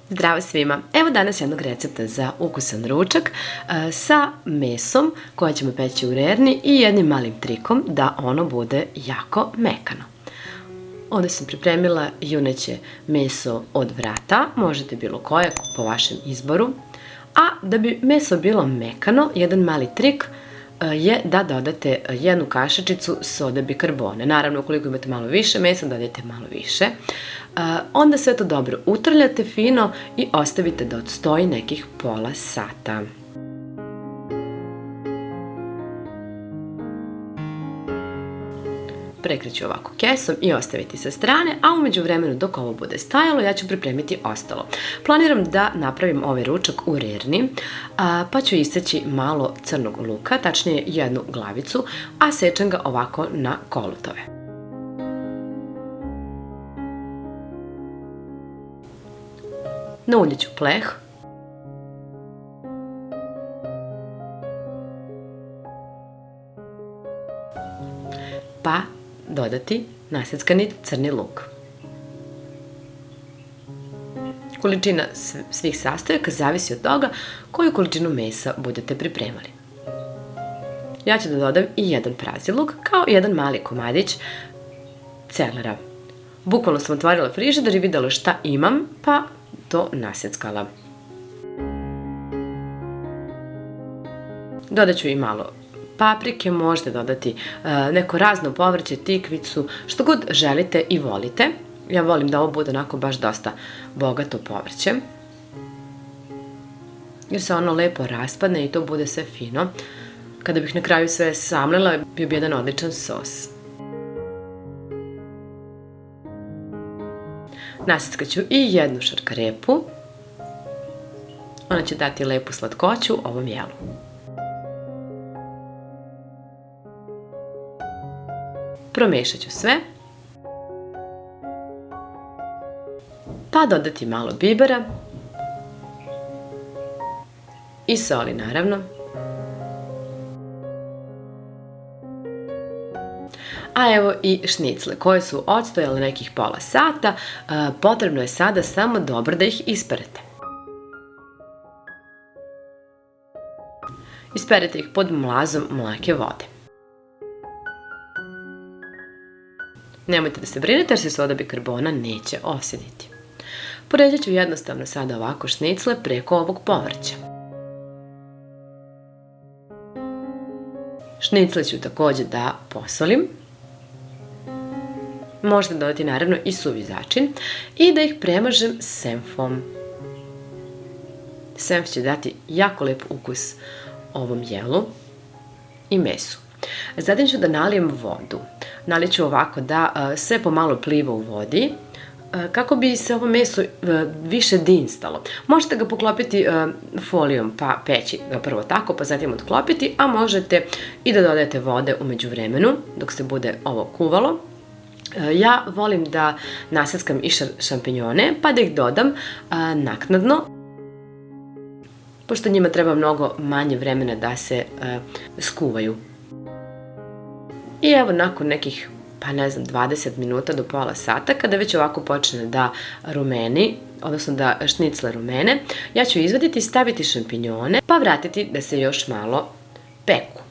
Zdravo svima! Evo danas jednog recepta za ukusan ručak sa mesom koje ćemo peći u rerni i jednim malim trikom da ono bude jako mekano. Ovdje sam pripremila juneće meso od vrata, možete bilo koje po vašem izboru. A da bi meso bilo mekano, jedan mali trik je da dodate jednu kašičicu sode bikarbone. Naravno, ukoliko imate malo više mesa, dodajte malo više. Onda sve to dobro utrljate fino i ostavite da odstoji nekih pola sata. Prekriću ovako kesom i ostaviti sa strane, a umeđu vremenu dok ovo bude stajalo ja ću pripremiti ostalo. Planiram da napravim ovaj ručak u rerni, pa ću iseći malo crnog luka, tačnije jednu glavicu, a sečem ga ovako na kolutove. Nauljet ću pleh. Pa dodati naseckani crni luk. Količina svih sastojaka zavisi od toga koju količinu mesa budete pripremali. Ja ću da dodam i jedan prazi luk kao jedan mali komadić celera. Bukvalno sam otvorila frižider i videla šta imam, pa to naseckala. Dodat ću i malo paprike, možete dodati neko razno povrće, tikvicu, što god želite i volite. Ja volim da ovo bude onako baš dosta bogato povrće, jer se ono lepo raspadne i to bude sve fino. Kada bih na kraju sve samlila, bio bi jedan odličan sos. Naseckaću i jednu šarkarepu. Ona će dati lepu slatkoću ovom jelu. Promešat ću sve. Pa dodati malo bibera. I soli naravno. A evo i šnicle koje su odstojale nekih pola sata. Potrebno je sada samo dobro da ih isperete. Isperete ih pod mlazom mlake vode. Nemojte da se brinete jer se soda bikarbona neće osiditi. Poređat ću jednostavno sada ovako šnicle preko ovog povrća. Šnicle ću također da posolim. Možete dodati naravno i suvi začin i da ih premažem senfom. Senf će dati jako lep ukus ovom jelu i mesu. Zatim ću da nalijem vodu. Nalijet ću ovako da sve pomalo pliva u vodi kako bi se ovo meso više dinstalo. Možete ga poklopiti folijom pa peći ga prvo tako pa zatim otklopiti, a možete i da dodajete vode umeđu vremenu dok se bude ovo kuvalo. Ja volim da naseckam i šampinjone pa da ih dodam naknadno, pošto njima treba mnogo manje vremena da se skuvaju. I evo nakon nekih, pa ne znam, 20 minuta do pola sata, kada već ovako počne da rumeni, odnosno da šnicle rumene, ja ću izvaditi i staviti šampinjone, pa vratiti da se još malo peku.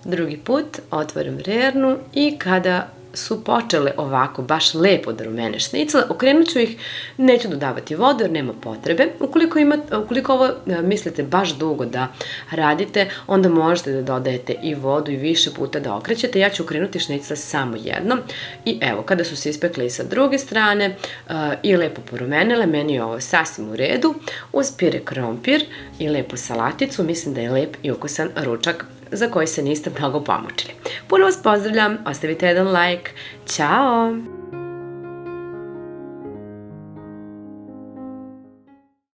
Drugi put otvorim rernu i kada su počele ovako baš lepo da rumene šnicle, okrenut ću ih, neću dodavati vodu jer nema potrebe. Ukoliko ovo mislite baš dugo da radite, onda možete da dodajete i vodu i više puta da okrećete. Ja ću okrenuti šnicle samo jednom i evo, kada su se ispekle i sa druge strane i lepo porumenile, meni je ovo sasvim u redu. Uz pire krompir i lepu salaticu, mislim da je lep i ukusan ručak za koji se niste mnogo pomučili. Puno vas pozdravljam, ostavite jedan like. Ćao!